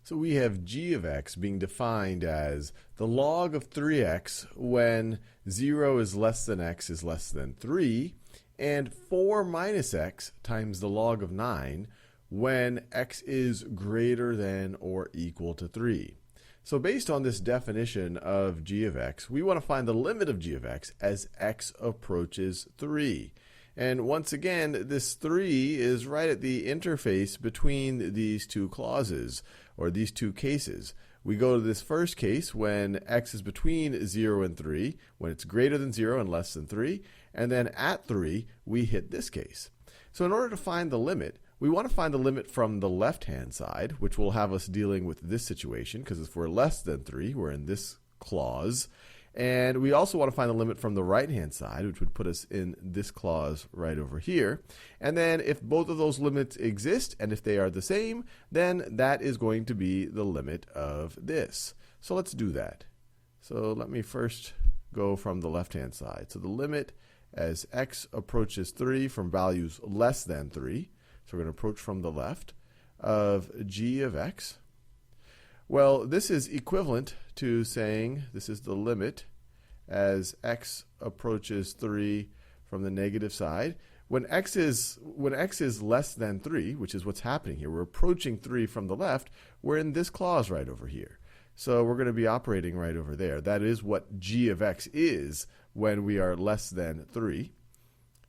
So we have g of x being defined as the log of 3x when 0 is less than x is less than 3, and 4 minus x times the log of 9 when x is greater than or equal to 3. So based on this definition of g of x, we want to find the limit of g of x as x approaches 3. And once again, this 3 is right at the interface between these two clauses, or these two cases. We go to this first case when x is between 0 and 3, when it's greater than 0 and less than 3, and then at 3, we hit this case. So in order to find the limit, we want to find the limit from the left-hand side, which will have us dealing with this situation, because if we're less than 3, we're in this clause. And we also want to find the limit from the right-hand side, which would put us in this clause right over here. And then if both of those limits exist, and if they are the same, then that is going to be the limit of this. So let's do that. So let me first go from the left-hand side. So the limit as x approaches 3 from values less than 3, so we're going to approach from the left, of g of x. Well, this is equivalent to saying this is the limit as x approaches 3 from the negative side. When x is less than 3, which is what's happening here, we're approaching 3 from the left, we're in this clause right over here. So we're going to be operating right over there. That is what g of x is when we are less than 3.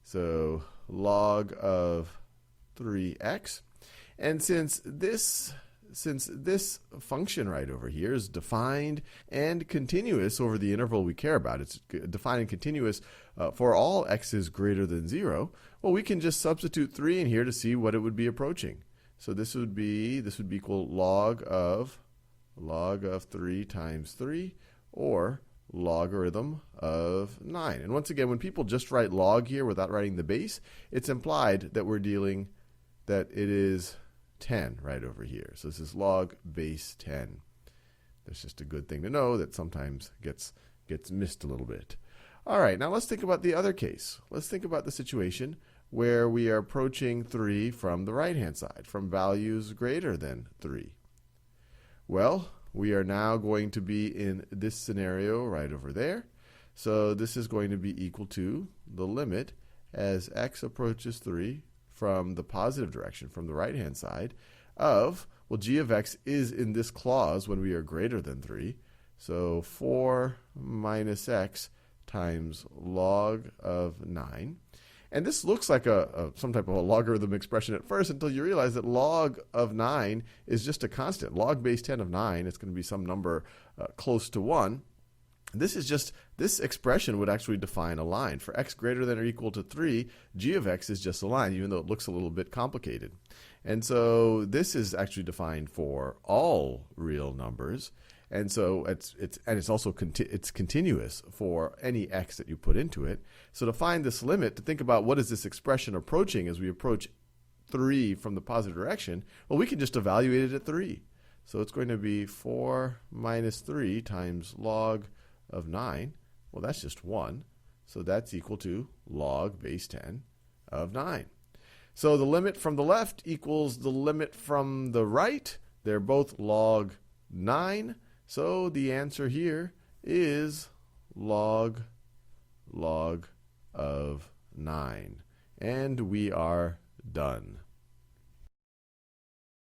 So log of 3x. And since this function right over here is defined and continuous over the interval we care about, it's defined and continuous for all x's greater than 0, well, we can just substitute 3 in here to see what it would be approaching. So this would be equal log of 3 times 3, or logarithm of 9. And once again, when people just write log here without writing the base, it's implied that that it is 10 right over here. So this is log base 10. That's just a good thing to know that sometimes gets missed a little bit. All right, now let's think about the other case. Let's think about the situation where we are approaching 3 from the right-hand side, from values greater than 3. Well, we are now going to be in this scenario right over there. So this is going to be equal to the limit as x approaches 3 from the positive direction, from the right-hand side, of, well, g of x is in this clause when we are greater than 3. So 4 minus x times log of 9. And this looks like some type of a logarithm expression at first until you realize that log of 9 is just a constant. Log base 10 of 9, it's going to be some number close to 1. This expression would actually define a line. For x greater than or equal to 3, g of x is just a line, even though it looks a little bit complicated. And so this is actually defined for all real numbers. And so it's also continuous for any x that you put into it. So to find this limit, to think about what is this expression approaching as we approach 3 from the positive direction, well, we can just evaluate it at 3. So it's going to be 4 minus 3 times log of 9. Well, that's just 1. So that's equal to log base 10 of 9. So the limit from the left equals the limit from the right. They're both log 9. So the answer here is log of 9. And we are done.